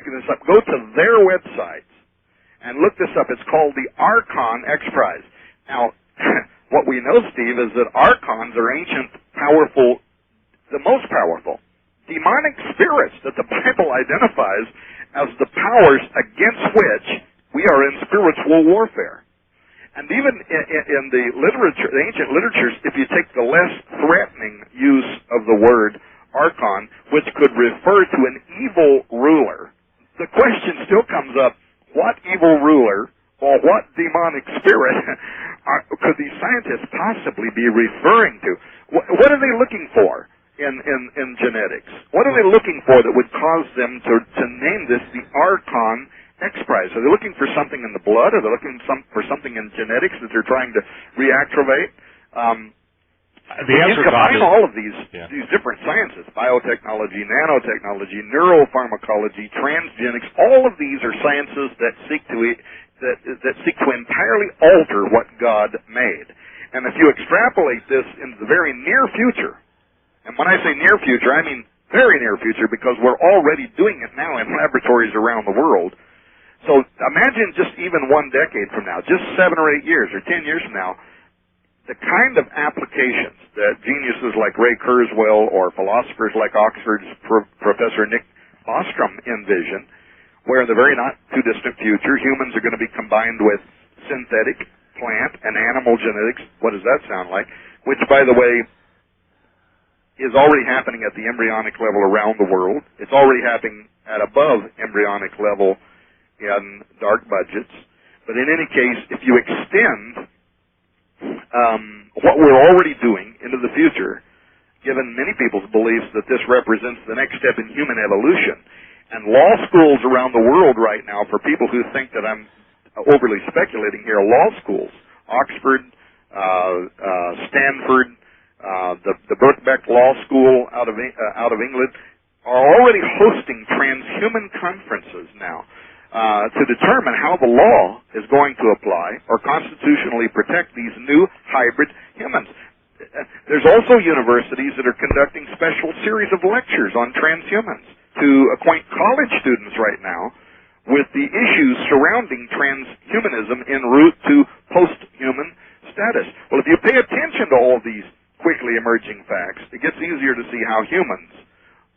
looking this up, go to their website and look this up. It's called the Archon X Prize. Now, what we know, Steve, is that archons are ancient, powerful, the most powerful demonic spirits that the Bible identifies as the powers against which we are in spiritual warfare. And even in the literature, the ancient literatures, if you take the less threatening use of the word archon, which could refer to an evil ruler, the question still comes up, what evil ruler or what demonic spirit could these scientists possibly be referring to? What are they looking for in genetics? What are they looking for that would cause them to name this the Archon X Prize? Are they looking for something in the blood? Are they looking for something in genetics that they're trying to reactivate? You combine all of these different sciences, biotechnology, nanotechnology, neuropharmacology, transgenics, all of these are sciences that seek to entirely alter what God made. And if you extrapolate this into the very near future, and when I say near future, I mean very near future, because we're already doing it now in laboratories around the world. So imagine just even 1 decade from now, just 7 or 8 years or 10 years from now, the kind of applications that geniuses like Ray Kurzweil or philosophers like Oxford's Professor Nick Bostrom envision, where in the very not too distant future, humans are going to be combined with synthetic plant and animal genetics. What does that sound like? Which, by the way, is already happening at the embryonic level around the world. It's already happening at above embryonic level in dark budgets. But in any case, if you extend what we're already doing into the future, given many people's beliefs that this represents the next step in human evolution, and law schools around the world right now, for people who think that I'm overly speculating here, law schools, Oxford, Stanford, the Birkbeck Law School out of England, are already hosting transhuman conferences now to determine how the law is going to apply or constitutionally protect these new hybrid humans. There's also universities that are conducting special series of lectures on transhumans to acquaint college students right now with the issues surrounding transhumanism en route to post-human status. Well, if you pay attention to all these quickly emerging facts, it gets easier to see how humans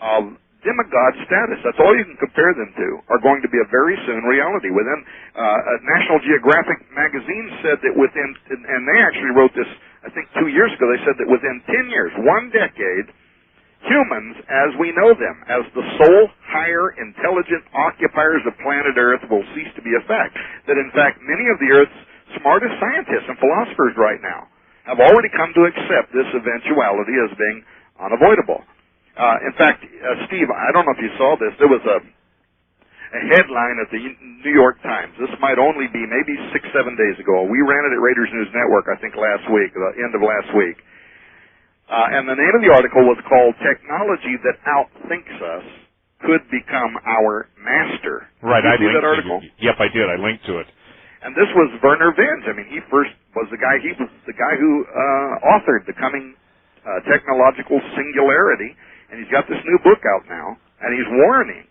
of demigod status, that's all you can compare them to, are going to be a very soon reality. Within National Geographic magazine said that within, and they actually wrote this, I think 2 years ago, they said that within 10 years, 1 decade, humans, as we know them, as the sole higher intelligent occupiers of planet Earth, will cease to be a fact. That in fact, many of the Earth's smartest scientists and philosophers right now have already come to accept this eventuality as being unavoidable. In fact, Steve, I don't know if you saw this, there was a headline at the New York Times. This might only be maybe 6-7 days ago. We ran it at Raiders News Network, I think, last week, the end of last week. And the name of the article was called "Technology That Outthinks Us Could Become Our Master." Right, did you see that article? Yep, I did. I linked to it. And this was Werner Vinge. I mean, he was the guy who authored The Coming Technological Singularity, and he's got this new book out now, and he's warning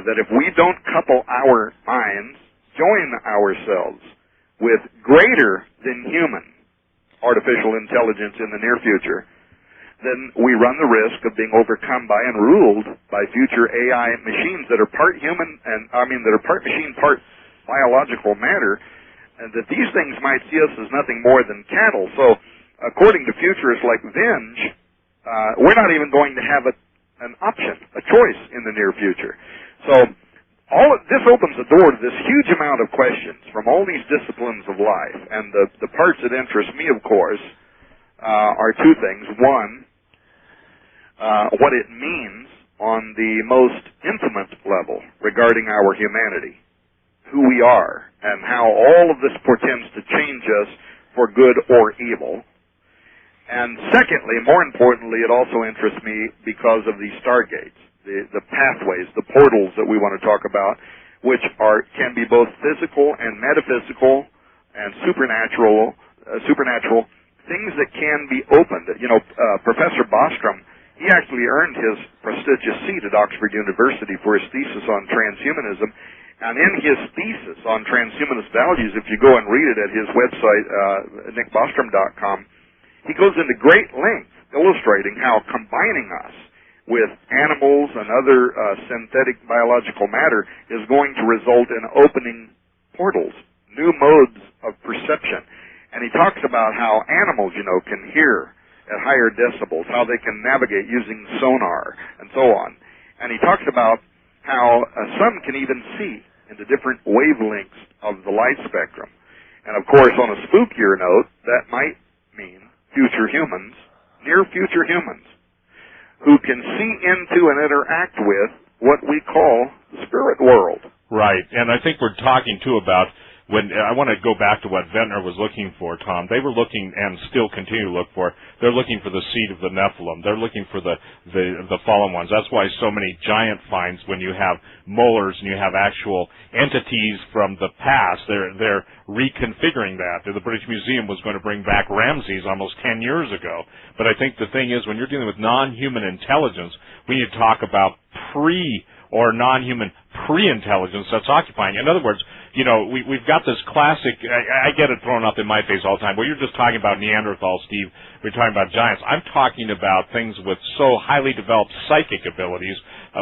that if we don't couple our minds, join ourselves with greater than human artificial intelligence in the near future, then we run the risk of being overcome by and ruled by future AI machines that are part human that are part machine, part biological matter, and that these things might see us as nothing more than cattle. So, according to futurists like Vinge, we're not even going to have an option, a choice in the near future. So, this opens the door to this huge amount of questions from all these disciplines of life, and the parts that interest me, of course, are two things. One, what it means on the most intimate level regarding our humanity, who we are, and how all of this portends to change us for good or evil. And secondly, more importantly, it also interests me because of the stargates, the pathways, the portals that we want to talk about, which can be both physical and metaphysical and supernatural things that can be opened. You know, Professor Bostrom, He actually earned his prestigious seat at Oxford University for his thesis on transhumanism. And in his thesis on transhumanist values, if you go and read it at his website, nickbostrom.com, he goes into great length illustrating how combining us with animals and other synthetic biological matter is going to result in opening portals, new modes of perception. And he talks about how animals, can hear at higher decibels, how they can navigate using sonar, and so on. And he talks about how some can even see into different wavelengths of the light spectrum. And of course, on a spookier note, that might mean future humans, near future humans, who can see into and interact with what we call the spirit world. Right, and I think we're talking, too, about I want to go back to what Ventnor was looking for, Tom. They were looking, and still continue to look for, they're looking for the seed of the Nephilim. They're looking for the fallen ones. That's why so many giant finds, when you have molars and you have actual entities from the past, they're reconfiguring that. The British Museum was going to bring back Ramses almost 10 years ago. But I think the thing is, when you're dealing with non-human intelligence, we need to talk about non-human pre-intelligence that's occupying. In other words, we've got this classic, I get it thrown up in my face all the time. Well, you're just talking about Neanderthals, Steve. We're talking about giants. I'm talking about things with so highly developed psychic abilities,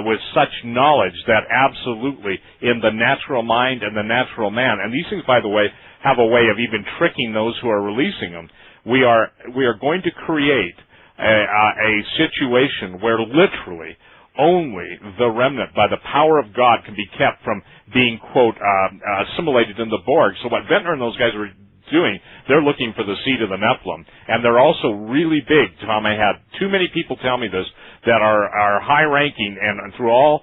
with such knowledge that absolutely in the natural mind and the natural man, and these things, by the way, have a way of even tricking those who are releasing them. We are going to create a situation where literally only the remnant, by the power of God, can be kept from being, quote, assimilated in the Borg. So what Ventnor and those guys are doing, they're looking for the seed of the Nephilim. And they're also really big, Tom. I had too many people tell me this, that are high-ranking, and through all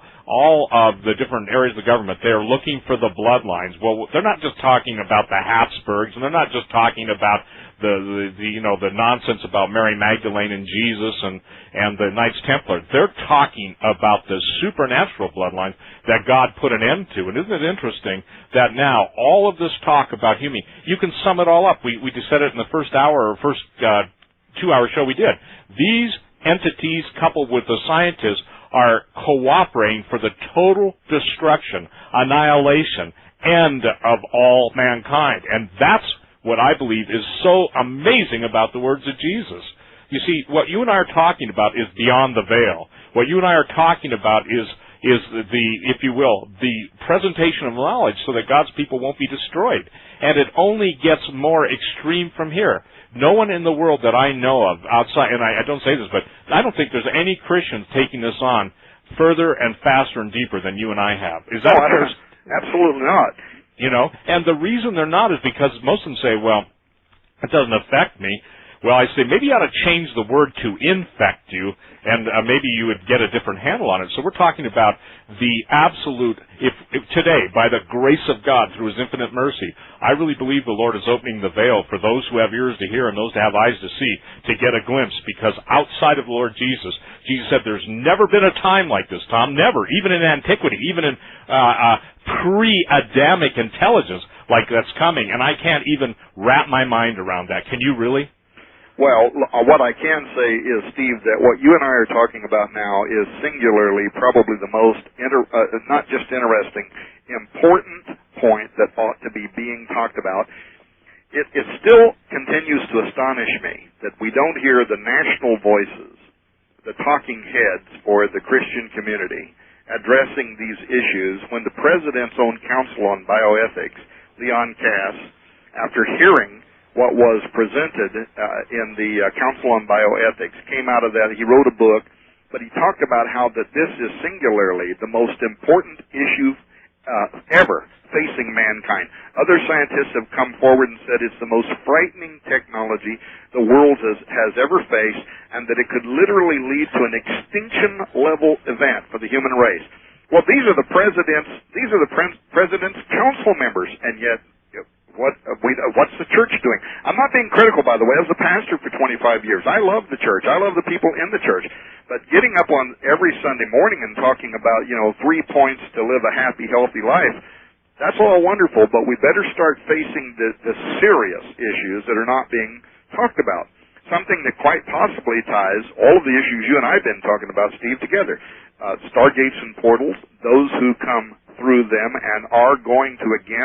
of the different areas of the government, they're looking for the bloodlines. Well, they're not just talking about the Habsburgs, and they're not just talking about the nonsense about Mary Magdalene and Jesus and the Knights Templar. They're talking about the supernatural bloodlines that God put an end to. And isn't it interesting that now all of this talk about human, you can sum it all up. We just said it in the first hour or first 2-hour show we did. These entities, coupled with the scientists, are cooperating for the total destruction, annihilation, end of all mankind. And that's what I believe is so amazing about the words of Jesus. You see, what you and I are talking about is beyond the veil. What you and I are talking about is the, if you will, the presentation of knowledge so that God's people won't be destroyed. And it only gets more extreme from here. No one in the world that I know of outside, and I don't say this, but I don't think there's any Christians taking this on further and faster and deeper than you and I have. Is that fair? Absolutely not. And the reason they're not is because most of them say, well, it doesn't affect me. Well, I say, maybe you ought to change the word to infect you, and maybe you would get a different handle on it. So we're talking about the absolute, if today, by the grace of God, through His infinite mercy, I really believe the Lord is opening the veil for those who have ears to hear and those who have eyes to see, to get a glimpse, because outside of the Lord Jesus, Jesus said there's never been a time like this, Tom, never, even in antiquity, even in pre-Adamic intelligence like that's coming, and I can't even wrap my mind around that. Can you really? Well, what I can say is, Steve, that what you and I are talking about now is singularly probably the most, not just interesting, important point that ought to be being talked about. It still continues to astonish me that we don't hear the national voices, the talking heads for the Christian community, addressing these issues when the President's own Council on Bioethics, Leon Cass, after hearing what was presented in the Council on Bioethics, came out of that. He wrote a book, but he talked about how that this is singularly the most important issue ever facing mankind. Other scientists have come forward and said it's the most frightening technology the world has ever faced, and that it could literally lead to an extinction-level event for the human race. Well, these are the president's council members, and yet what's the church doing? I'm not being critical, by the way. I was a pastor for 25 years. I love the church. I love the people in the church. But getting up on every Sunday morning and talking about, 3 points to live a happy, healthy life, that's all wonderful, but we better start facing the serious issues that are not being talked about. something that quite possibly ties all of the issues you and I have been talking about, Steve, together. Stargates and portals, those who come through them and are going to again